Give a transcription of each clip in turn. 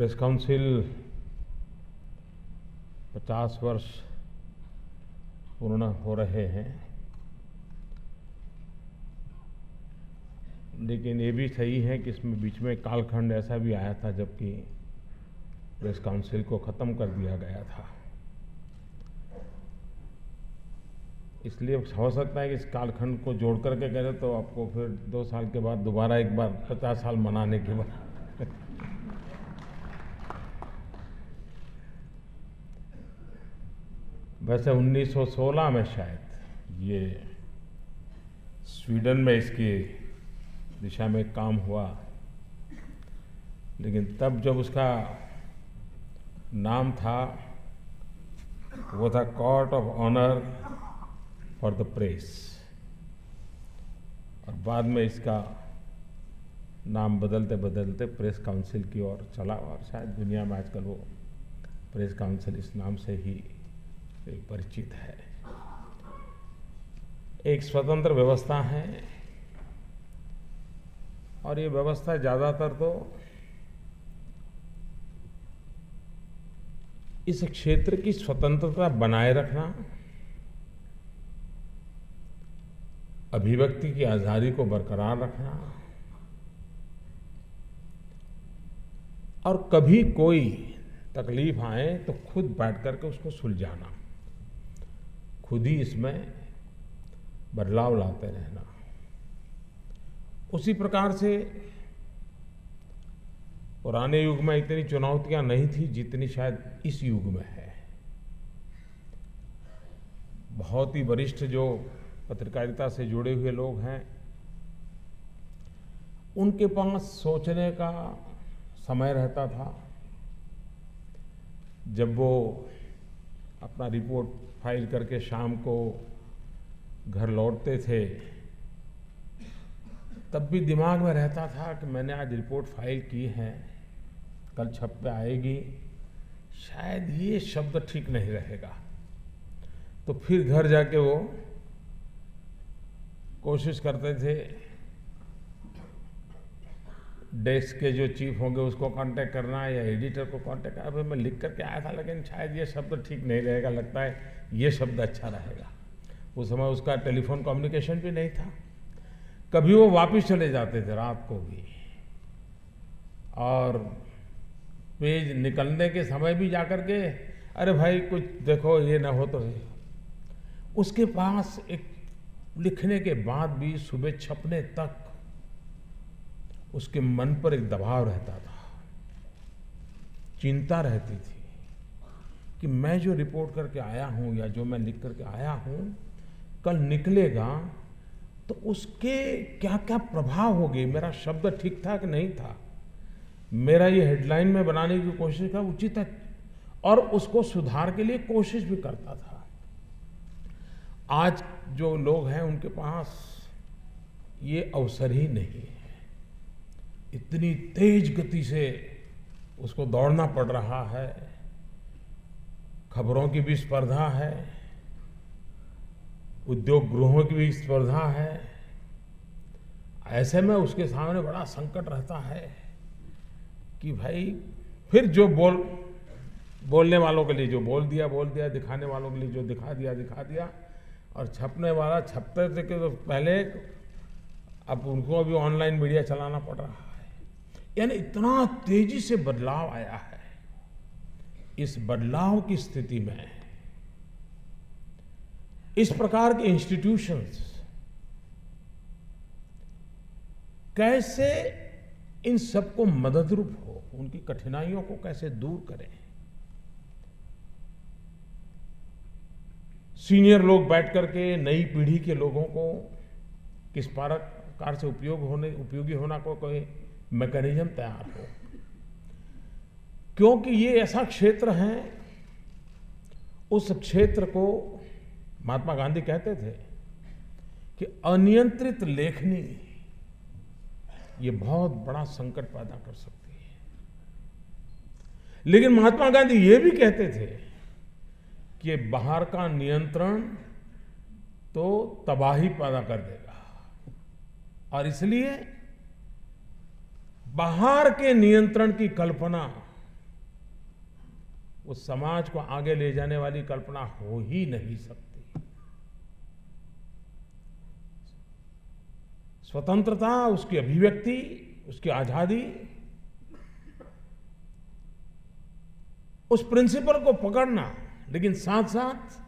Press council 50 वर्ष पूर्ण हो रहे हैं, लेकिन ये भी सही है कि इसमें बीच में कालखंड ऐसा भी आया था जबकि प्रेस काउंसिल को ख़त्म कर दिया गया था। इसलिए हो सकता है कि इस कालखंड को जोड़ करके करें तो आपको फिर 2 साल के बाद दोबारा एक बार 50 साल मनाने के बाद वैसे 1916 में शायद ये स्वीडन में इसकी दिशा में काम हुआ, लेकिन तब जब उसका नाम था वो था court of honour for the press, और बाद में इसका नाम बदलते बदलते प्रेस काउंसिल की ओर चला, और शायद दुनिया में आजकल वो प्रेस काउंसिल इस नाम से ही परिचित है। एक स्वतंत्र व्यवस्था है, और ये व्यवस्था ज़्यादातर तो इस क्षेत्र की स्वतंत्रता बनाए रखना, अभिव्यक्ति की आजादी को बरकरार रखना, और कभी कोई तकलीफ आए तो खुद बैठ करके उसको सुलझाना, खुद ही इसमें बदलाव लाते रहना। उसी प्रकार से पुराने युग में इतनी चुनौतियां नहीं थी जितनी शायद इस युग में है। बहुत ही वरिष्ठ जो पत्रकारिता से जुड़े हुए लोग हैं, उनके पास सोचने का समय रहता था। जब वो अपना रिपोर्ट फाइल करके शाम को घर लौटते थे, तब भी दिमाग में रहता था कि मैंने आज रिपोर्ट फाइल की है, कल छप पे आएगी, शायद ये शब्द ठीक नहीं रहेगा। तो फिर घर जाके वो कोशिश करते थे, डेस्क के जो चीफ होंगे उसको कांटेक्ट करना या एडिटर को कांटेक्ट करना। अभी मैं लिख करके आया था लेकिन शायद ये शब्द ठीक नहीं रहेगा, लगता है ये शब्द अच्छा रहेगा। उस समय उसका टेलीफोन कम्युनिकेशन भी नहीं था। कभी वो वापस चले जाते थे रात को भी, और पेज निकलने के समय भी जाकर के, अरे भाई कुछ देखो ये ना हो तो। उसके पास एक लिखने के बाद भी सुबह छपने तक उसके मन पर एक दबाव रहता था, चिंता रहती थी कि मैं जो रिपोर्ट करके आया हूं या जो मैं लिख करके आया हूं, कल निकलेगा तो उसके क्या क्या प्रभाव होंगे। मेरा शब्द ठीक था कि नहीं था, मेरा ये हेडलाइन में बनाने की कोशिश का उचित है, और उसको सुधार के लिए कोशिश भी करता था। आज जो लोग हैं उनके पास ये अवसर ही नहीं है। इतनी तेज गति से उसको दौड़ना पड़ रहा है, खबरों की भी स्पर्धा है, उद्योग गृहों की भी स्पर्धा है। ऐसे में उसके सामने बड़ा संकट रहता है कि भाई फिर जो बोलने वालों के लिए जो बोल दिया, दिखाने वालों के लिए जो दिखा दिया, और छपने वाला छपते थे कि तो पहले, अब उनको अभी ऑनलाइन मीडिया चलाना पड़ रहा है। यानी इतना तेजी से बदलाव आया है। इस बदलाव की स्थिति में इस प्रकार के इंस्टीट्यूशंस कैसे इन सबको मददरूप हो, उनकी कठिनाइयों को कैसे दूर करें। सीनियर लोग बैठ करके नई पीढ़ी के लोगों को किस प्रकार से उपयोगी होना को कोई मैकेनिज्म तैयार हो, क्योंकि ये ऐसा क्षेत्र है, उस क्षेत्र को महात्मा गांधी कहते थे कि अनियंत्रित लेखनी ये बहुत बड़ा संकट पैदा कर सकती है। लेकिन महात्मा गांधी ये भी कहते थे कि बाहर का नियंत्रण तो तबाही पैदा कर देगा, और इसलिए बाहर के नियंत्रण की कल्पना उस समाज को आगे ले जाने वाली कल्पना हो ही नहीं सकती। स्वतंत्रता, उसकी अभिव्यक्ति, उसकी आजादी, उस प्रिंसिपल को पकड़ना, लेकिन साथ साथ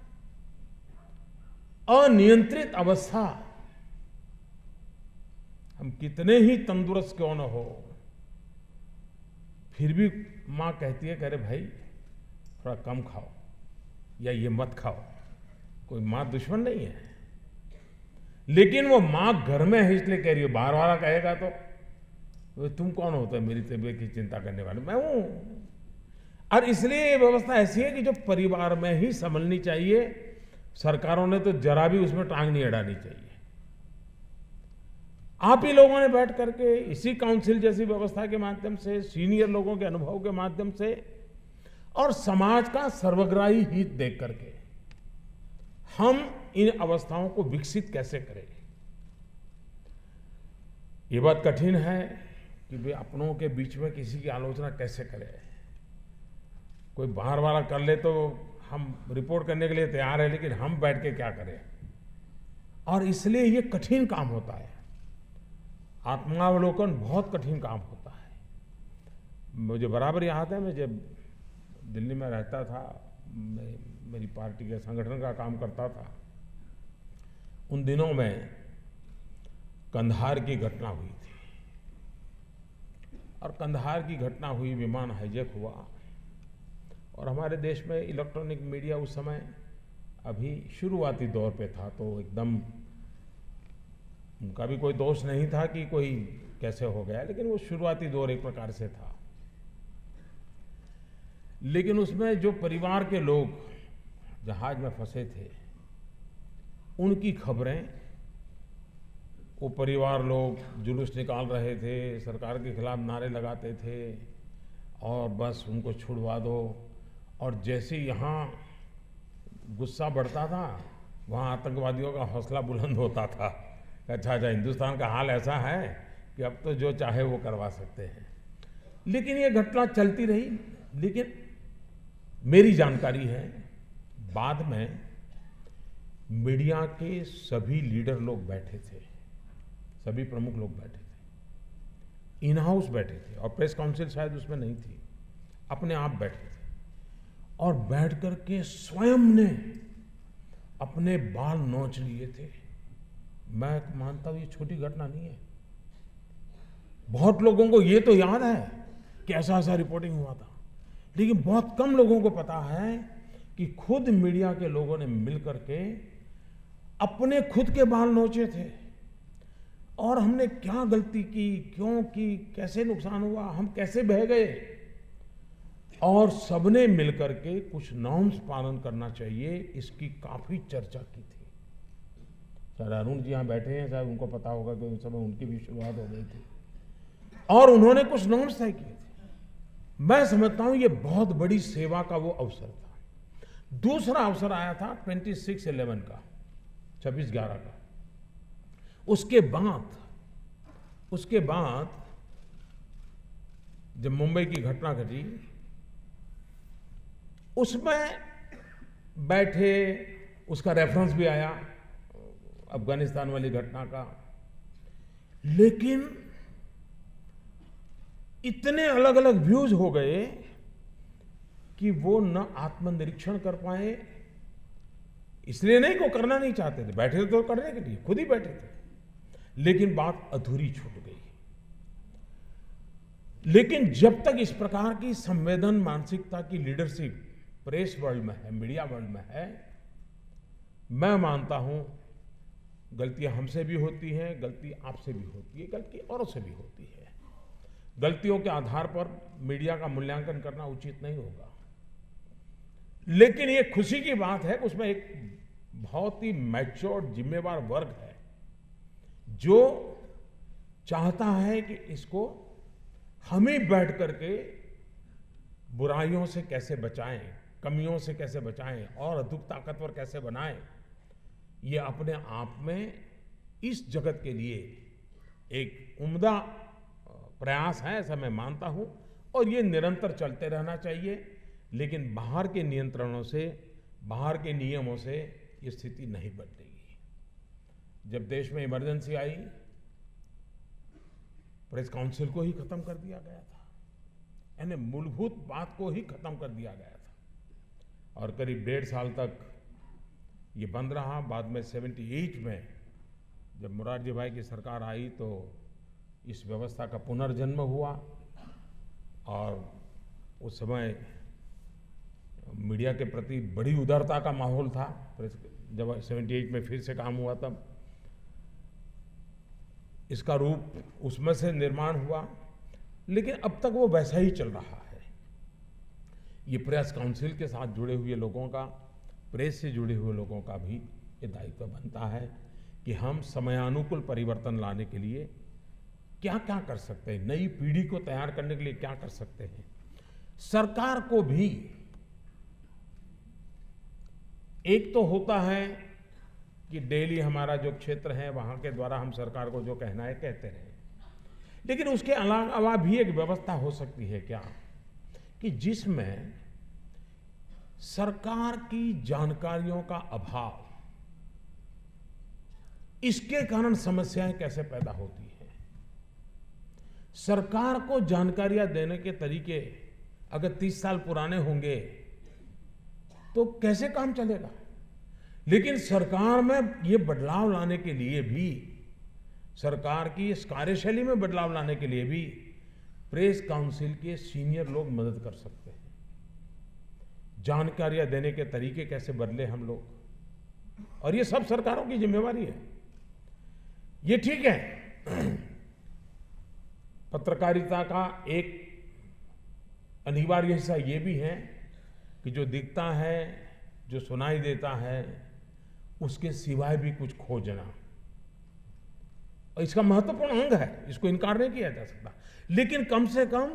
अनियंत्रित अवस्था, हम कितने ही तंदुरुस्त क्यों न हो, फिर भी मां कहती है, कह रहे भाई थोड़ा कम खाओ या ये मत खाओ। कोई मां दुश्मन नहीं है, लेकिन वो मां घर में है इसलिए कह रही है। बाहर वाला कहेगा तो तुम कौन होते हो मेरी तबीयत की चिंता करने वाले? मैं हूं। और इसलिए ये व्यवस्था ऐसी है कि जो परिवार में ही संभलनी चाहिए। सरकारों ने तो जरा भी उसमें टांग नहीं अड़ानी चाहिए। आप ही लोगों ने बैठ करके इसी काउंसिल जैसी व्यवस्था के माध्यम से, सीनियर लोगों के अनुभव के माध्यम से और समाज का सर्वग्राही हित देख करके हम इन अवस्थाओं को विकसित कैसे करें। ये बात कठिन है कि वे अपनों के बीच में किसी की आलोचना कैसे करें। कोई बाहर वाला कर ले तो हम रिपोर्ट करने के लिए तैयार है, लेकिन हम बैठ के क्या करें। और इसलिए ये कठिन काम होता है। आत्मावलोकन बहुत कठिन काम होता है। मुझे बराबर याद है, मैं जब दिल्ली में रहता था, मेरी पार्टी के संगठन का काम करता था, उन दिनों में कंधार की घटना हुई थी। और कंधार की घटना हुई, विमान हाईजैक हुआ, और हमारे देश में इलेक्ट्रॉनिक मीडिया उस समय अभी शुरुआती दौर पे था, तो एकदम उनका भी कोई दोष नहीं था कि कोई कैसे हो गया, लेकिन वो शुरुआती दौर एक प्रकार से था। लेकिन उसमें जो परिवार के लोग जहाज में फंसे थे, उनकी खबरें, वो परिवार लोग जुलूस निकाल रहे थे, सरकार के खिलाफ नारे लगाते थे और बस उनको छुड़वा दो। और जैसे यहाँ गुस्सा बढ़ता था, वहाँ आतंकवादियों का हौसला बुलंद होता था। अच्छा, हिंदुस्तान का हाल ऐसा है कि अब तो जो चाहे वो करवा सकते हैं। लेकिन ये घटना चलती रही। लेकिन मेरी जानकारी है, बाद में मीडिया के सभी लीडर लोग बैठे थे, सभी प्रमुख लोग बैठे थे, इन हाउस बैठे थे, और प्रेस काउंसिल शायद उसमें नहीं थी, अपने आप बैठे थे। और बैठ करके स्वयं ने अपने बाल नोच लिए थे। मैं मानता हूं ये छोटी घटना नहीं है। बहुत लोगों को ये तो याद है कि ऐसा ऐसा रिपोर्टिंग हुआ था, लेकिन बहुत कम लोगों को पता है कि खुद मीडिया के लोगों ने मिलकर के अपने खुद के बाल नोचे थे। और हमने क्या गलती की, क्यों की, कैसे नुकसान हुआ, हम कैसे बह गए, और सबने मिलकर के कुछ नॉर्म्स पालन करना चाहिए, इसकी काफी चर्चा की थी। शायद अरुण जी यहाँ बैठे हैं, शायद उनको पता होगा कि उस समय उनकी भी शुरुआत हो गई थी, और उन्होंने कुछ नॉर्म्स तय किए थे। मैं समझता हूं ये बहुत बड़ी सेवा का वो अवसर था। दूसरा अवसर आया था 26/11 का, 26/11 का। उसके बाद जब मुंबई की घटना घटी, उसमें बैठे, उसका रेफरेंस भी आया अफगानिस्तान वाली घटना का। लेकिन इतने अलग अलग व्यूज हो गए कि वो न आत्मनिरीक्षण कर पाए। इसलिए नहीं को करना नहीं चाहते थे, बैठे थे तो करने के लिए खुद ही बैठे थे, लेकिन बात अधूरी छूट गई। लेकिन जब तक इस प्रकार की संवेदन मानसिकता की लीडरशिप प्रेस वर्ल्ड में है, मीडिया वर्ल्ड में है, मैं मानता हूं गलतियां हमसे भी होती हैं, गलती आपसे भी होती है, गलती औरों से भी होती है। गलतियों के आधार पर मीडिया का मूल्यांकन करना उचित नहीं होगा। लेकिन ये खुशी की बात है कि उसमें एक बहुत ही मैच्योर्ड, जिम्मेवार वर्ग है जो चाहता है कि इसको हम ही बैठ करके बुराइयों से कैसे बचाएं, कमियों से कैसे बचाएं और अधिक ताकतवर कैसे बनाएं। ये अपने आप में इस जगत के लिए एक उम्दा प्रयास है, ऐसा मैं मानता हूं, और ये निरंतर चलते रहना चाहिए। लेकिन बाहर के नियंत्रणों से, बाहर के नियमों से ये स्थिति नहीं बदलेगी। जब देश में इमरजेंसी आई, प्रेस काउंसिल को ही खत्म कर दिया गया था, यानी मूलभूत बात को ही खत्म कर दिया गया था। और करीब 1.5 साल तक ये बंद रहा। बाद में 78 में जब मोरारजी भाई की सरकार आई तो इस व्यवस्था का पुनर्जन्म हुआ। और उस समय मीडिया के प्रति बड़ी उदारता का माहौल था। जब 78 में फिर से काम हुआ तब इसका रूप उसमें से निर्माण हुआ, लेकिन अब तक वो वैसा ही चल रहा है। ये प्रेस काउंसिल के साथ जुड़े हुए लोगों का, प्रेस से जुड़े हुए लोगों का भी ये दायित्व बनता है कि हम समयानुकूल परिवर्तन लाने के लिए क्या क्या कर सकते हैं, नई पीढ़ी को तैयार करने के लिए क्या कर सकते हैं। सरकार को भी एक तो होता है कि डेली हमारा जो क्षेत्र है वहां के द्वारा हम सरकार को जो कहना है कहते रहें, लेकिन उसके अलावा भी एक व्यवस्था हो सकती है क्या, कि जिसमें सरकार की जानकारियों का अभाव, इसके कारण समस्याएं कैसे पैदा होती हैं। सरकार को जानकारियां देने के तरीके अगर 30 साल पुराने होंगे तो कैसे काम चलेगा। लेकिन सरकार में ये बदलाव लाने के लिए भी, सरकार की इस कार्यशैली में बदलाव लाने के लिए भी प्रेस काउंसिल के सीनियर लोग मदद कर सकते हैं। जानकारियां देने के तरीके कैसे बदले हम लोग, और ये सब सरकारों की जिम्मेवारी है। ये ठीक है, पत्रकारिता का एक अनिवार्य हिस्सा ये भी है कि जो दिखता है, जो सुनाई देता है, उसके सिवाय भी कुछ खोजना, और इसका महत्वपूर्ण अंग है, इसको इनकार नहीं किया जा सकता। लेकिन कम से कम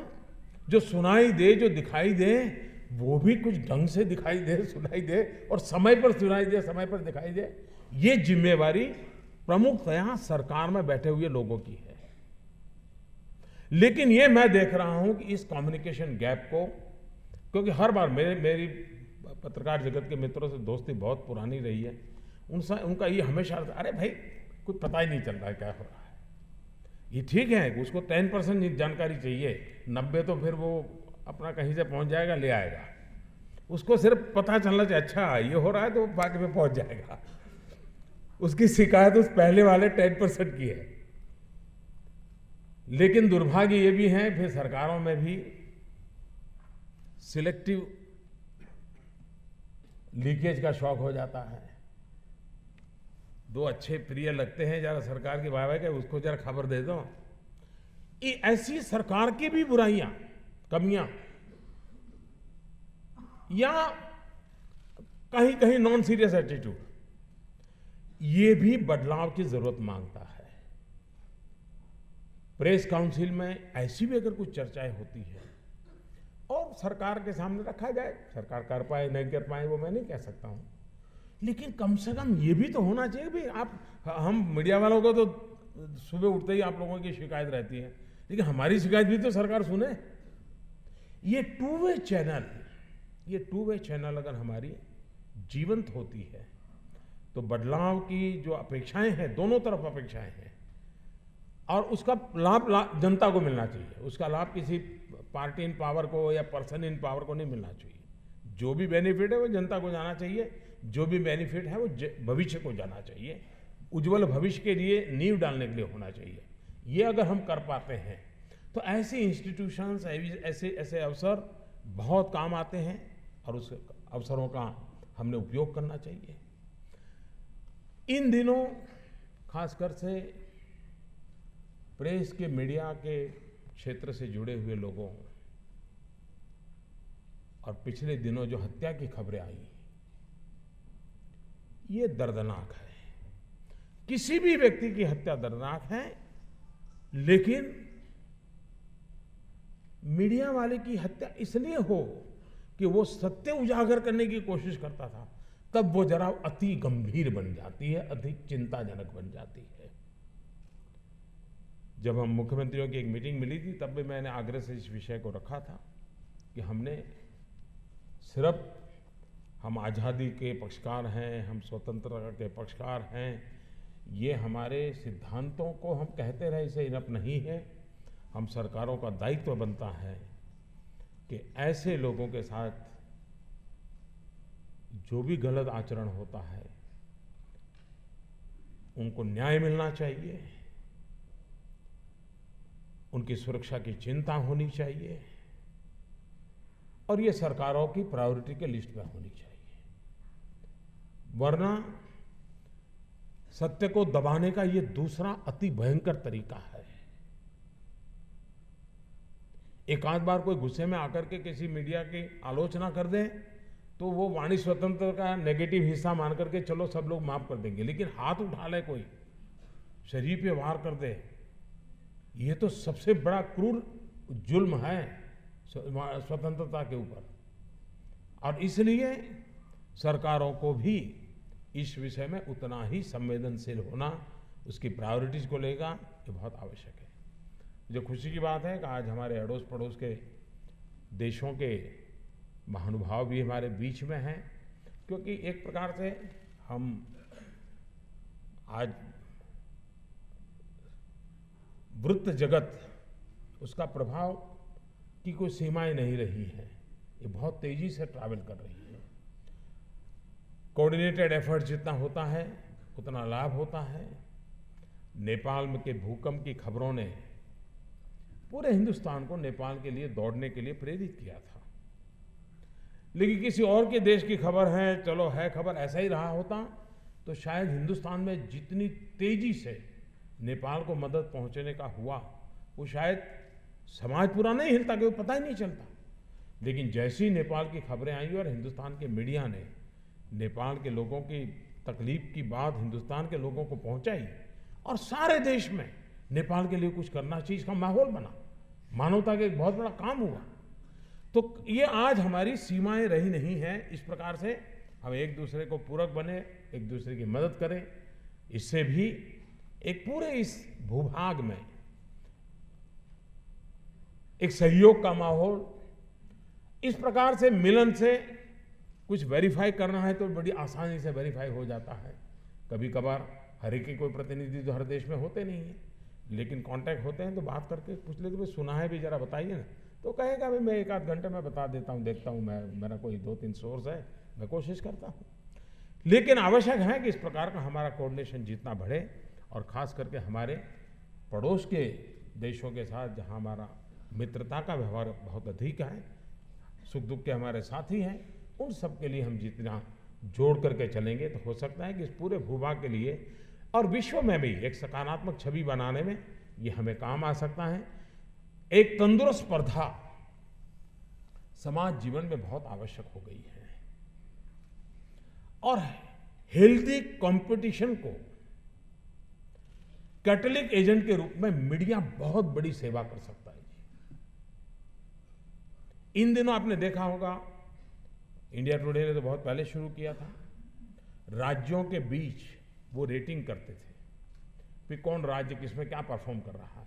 जो सुनाई दे, जो दिखाई दे, वो भी कुछ ढंग से दिखाई दे, सुनाई दे, और समय पर सुनाई दे, समय पर दिखाई दे। ये जिम्मेवारी प्रमुखतया सरकार में बैठे हुए लोगों की है। लेकिन ये मैं देख रहा हूं कि इस कम्युनिकेशन गैप को, क्योंकि हर बार मेरी पत्रकार जगत के मित्रों से दोस्ती बहुत पुरानी रही है, उनका ये हमेशा, अरे भाई कुछ पता ही नहीं चल रहा है क्या हो रहा है। ये ठीक है, उसको 10% जानकारी चाहिए, 90 तो फिर वो अपना कहीं से पहुंच जाएगा, ले आएगा। उसको सिर्फ पता चलना चाहिए, अच्छा ये हो रहा है, तो वो बाकी में पहुंच जाएगा। उसकी शिकायत उस पहले वाले 10% की है। लेकिन दुर्भाग्य ये भी है, फिर सरकारों में भी सिलेक्टिव लीकेज का शौक हो जाता है। दो अच्छे प्रिय लगते हैं, जरा सरकार की वाह-वाह के उसको जरा खबर दे दो। ये ऐसी सरकार की भी बुराइयां, कमियां, या कहीं कहीं नॉन सीरियस एटीट्यूड, ये भी बदलाव की जरूरत मांगता है। प्रेस काउंसिल में ऐसी भी अगर कुछ चर्चाएं होती है और सरकार के सामने रखा जाए, सरकार कर पाए नहीं कर पाए वो मैं नहीं कह सकता हूं, लेकिन कम से कम ये भी तो होना चाहिए भी। हम मीडिया वालों को तो सुबह उठते ही आप लोगों की शिकायत रहती है, लेकिन हमारी शिकायत भी तो सरकार सुने। ये टू वे चैनल अगर हमारी जीवंत होती है तो बदलाव की जो अपेक्षाएं हैं, दोनों तरफ अपेक्षाएं हैं, और उसका लाभ जनता को मिलना चाहिए। उसका लाभ किसी पार्टी इन पावर को या पर्सन इन पावर को नहीं मिलना चाहिए। जो भी बेनिफिट है वो जनता को जाना चाहिए, जो भी बेनिफिट है वो भविष्य को जाना चाहिए, उज्जवल भविष्य के लिए नींव डालने के लिए होना चाहिए। ये अगर हम कर पाते हैं तो ऐसे इंस्टीट्यूशंस, ऐसे अवसर बहुत काम आते हैं, और उस अवसरों का हमने उपयोग करना चाहिए। इन दिनों खासकर से प्रेस के, मीडिया के क्षेत्र से जुड़े हुए लोगों, और पिछले दिनों जो हत्या की खबरें आई, ये दर्दनाक है। किसी भी व्यक्ति की हत्या दर्दनाक है, लेकिन मीडिया वाले की हत्या इसलिए हो कि वो सत्य उजागर करने की कोशिश करता था, तब वो जरा अति गंभीर बन जाती है, अधिक चिंताजनक बन जाती है। जब हम मुख्यमंत्रियों की एक मीटिंग मिली थी, तब भी मैंने आग्रह से इस विषय को रखा था कि हमने सिर्फ हम आज़ादी के पक्षकार हैं, हम स्वतंत्रता के पक्षकार हैं, ये हमारे सिद्धांतों को हम कहते रहे इसे इनफ नहीं है। हम सरकारों का दायित्व बनता है कि ऐसे लोगों के साथ जो भी गलत आचरण होता है उनको न्याय मिलना चाहिए, उनकी सुरक्षा की चिंता होनी चाहिए और ये सरकारों की प्रायोरिटी के लिस्ट में होनी चाहिए। वरना सत्य को दबाने का ये दूसरा अति भयंकर तरीका है। एक आध बार कोई गुस्से में आकर के किसी मीडिया की आलोचना कर दे तो वो वाणी स्वतंत्रता का नेगेटिव हिस्सा मान करके चलो सब लोग माफ कर देंगे, लेकिन हाथ उठा ले कोई, शरीर पे वार कर दे, ये तो सबसे बड़ा क्रूर जुल्म है स्वतंत्रता के ऊपर। और इसलिए सरकारों को भी इस विषय में उतना ही संवेदनशील होना, उसकी प्रायोरिटीज को लेगा, ये बहुत आवश्यक है। जो खुशी की बात है कि आज हमारे अड़ोस पड़ोस के देशों के महानुभाव भी हमारे बीच में हैं, क्योंकि एक प्रकार से हम आज वृत्त जगत, उसका प्रभाव की कोई सीमाएं नहीं रही हैं, ये बहुत तेजी से ट्रैवल कर रही है। कोऑर्डिनेटेड एफर्ट जितना होता है उतना लाभ होता है। नेपाल में के भूकंप की खबरों ने पूरे हिंदुस्तान को नेपाल के लिए दौड़ने के लिए प्रेरित किया था, लेकिन किसी और के देश की खबर है, चलो है खबर, ऐसा ही रहा होता तो शायद हिंदुस्तान में जितनी तेजी से नेपाल को मदद पहुंचने का हुआ वो शायद समाज पूरा नहीं हिलता, कि वो पता ही नहीं चलता। लेकिन जैसी नेपाल की खबरें आई और हिंदुस्तान के मीडिया ने नेपाल के लोगों की तकलीफ की बात हिंदुस्तान के लोगों को पहुंचाई और सारे देश में नेपाल के लिए कुछ करना चाहिए, इसका माहौल बना, मानवता का एक बहुत बड़ा काम हुआ। तो ये आज हमारी सीमाएं रही नहीं हैं। इस प्रकार से हम एक दूसरे को पूरक बने, एक दूसरे की मदद करें, इससे भी एक पूरे इस भूभाग में एक सहयोग का माहौल, इस प्रकार से मिलन से कुछ वेरीफाई करना है तो बड़ी आसानी से वेरीफाई हो जाता है। कभी कभार हर एक के कोई प्रतिनिधि तो हर देश में होते नहीं है, लेकिन कांटेक्ट होते हैं तो बात करके पूछ लेते, भाई सुना है भी, जरा बताइए ना, तो कहेगा भाई मैं एक आध घंटे में बता देता हूँ, देखता हूँ, मैं मेरा कोई 2-3 सोर्स है, मैं कोशिश करता हूँ। लेकिन आवश्यक है कि इस प्रकार का हमारा कोऑर्डिनेशन जितना बढ़े और ख़ास करके हमारे पड़ोस के देशों के साथ जहाँ हमारा मित्रता का व्यवहार बहुत अधिक है, सुख दुख के हमारे साथी हैं, उन सब के लिए हम जितना जोड़ करके चलेंगे तो हो सकता है कि इस पूरे भूभाग के लिए और विश्व में भी एक सकारात्मक छवि बनाने में ये हमें काम आ सकता है। एक तंदुरुस्त स्पर्धा समाज जीवन में बहुत आवश्यक हो गई है और हेल्दी कंपटीशन को कैटलिक एजेंट के रूप में मीडिया बहुत बड़ी सेवा कर सकता है। इन दिनों आपने देखा होगा, इंडिया टुडे ने तो बहुत पहले शुरू किया था, राज्यों के बीच वो रेटिंग करते थे कि कौन राज्य किसमें क्या परफॉर्म कर रहा है।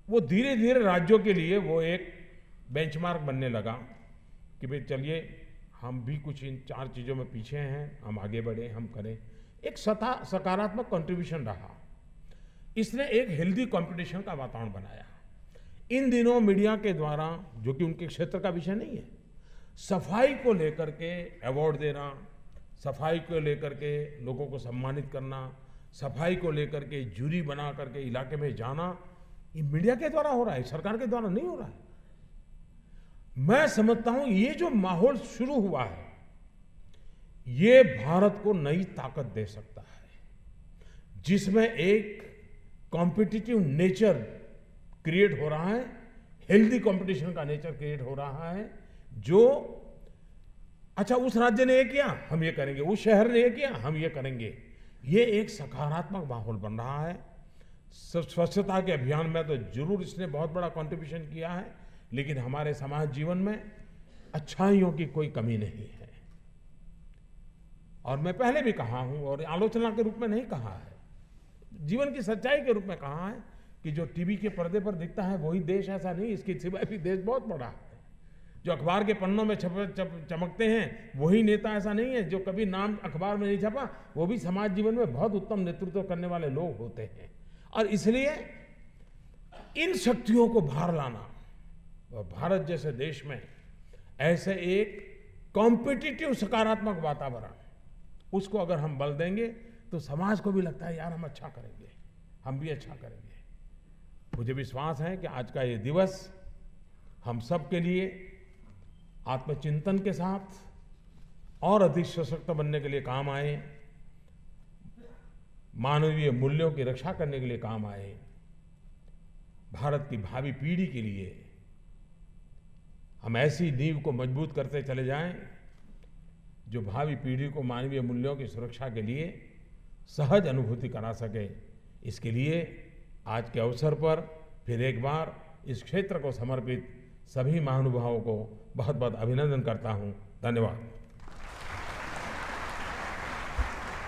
वो धीरे धीरे राज्यों के लिए वो एक बेंचमार्क बनने लगा कि भाई चलिए हम भी कुछ इन 4 चीज़ों में पीछे हैं, हम आगे बढ़े, हम करें। एक सकारात्मक कंट्रीब्यूशन रहा, इसने एक हेल्दी कंपटीशन का वातावरण बनाया। इन दिनों मीडिया के द्वारा, जो कि उनके क्षेत्र का विषय नहीं है, सफाई को लेकर के अवार्ड देना, सफाई को लेकर के लोगों को सम्मानित करना, सफाई को लेकर के जूरी बना करके इलाके में जाना, ये मीडिया के द्वारा हो रहा है, सरकार के द्वारा नहीं हो रहा है। मैं समझता हूं ये जो माहौल शुरू हुआ है ये भारत को नई ताकत दे सकता है, जिसमें एक कॉम्पिटिटिव नेचर क्रिएट हो रहा है, हेल्दी कंपटीशन का नेचर क्रिएट हो रहा है। जो अच्छा उस राज्य ने ये किया हम ये करेंगे, उस शहर ने ये किया हम ये करेंगे, ये एक सकारात्मक माहौल बन रहा है। स्वच्छता के अभियान में तो जरूर इसने बहुत बड़ा कंट्रीब्यूशन किया है, लेकिन हमारे समाज जीवन में अच्छाइयों की कोई कमी नहीं है। और मैं पहले भी कहा हूं और आलोचना के रूप में नहीं कहा है, जीवन की सच्चाई के रूप में कहा है कि जो टीवी के पर्दे पर दिखता है वही देश, ऐसा नहीं, इसके सिवाय भी देश बहुत बड़ा है। जो अखबार के पन्नों में चमकते हैं वही नेता ऐसा नहीं है। जो कभी नाम अखबार में नहीं छपा वो भी समाज जीवन में बहुत उत्तम नेतृत्व करने वाले लोग होते हैं। और इसलिए इन शक्तियों को बाहर लाना और भारत जैसे देश में ऐसे एक कॉम्पिटिटिव सकारात्मक वातावरण, उसको अगर हम बल देंगे तो समाज को भी लगता है यार हम अच्छा करेंगे, हम भी अच्छा करेंगे। मुझे विश्वास है कि आज का ये दिवस हम सब के लिए आत्मचिंतन के साथ और अधिक सशक्त बनने के लिए काम आए, मानवीय मूल्यों की रक्षा करने के लिए काम आए, भारत की भावी पीढ़ी के लिए हम ऐसी नींव को मजबूत करते चले जाएं जो भावी पीढ़ी को मानवीय मूल्यों की सुरक्षा के लिए सहज अनुभूति करा सके। इसके लिए आज के अवसर पर फिर एक बार इस क्षेत्र को समर्पित सभी महानुभावों को बहुत बहुत अभिनंदन करता हूं। धन्यवाद।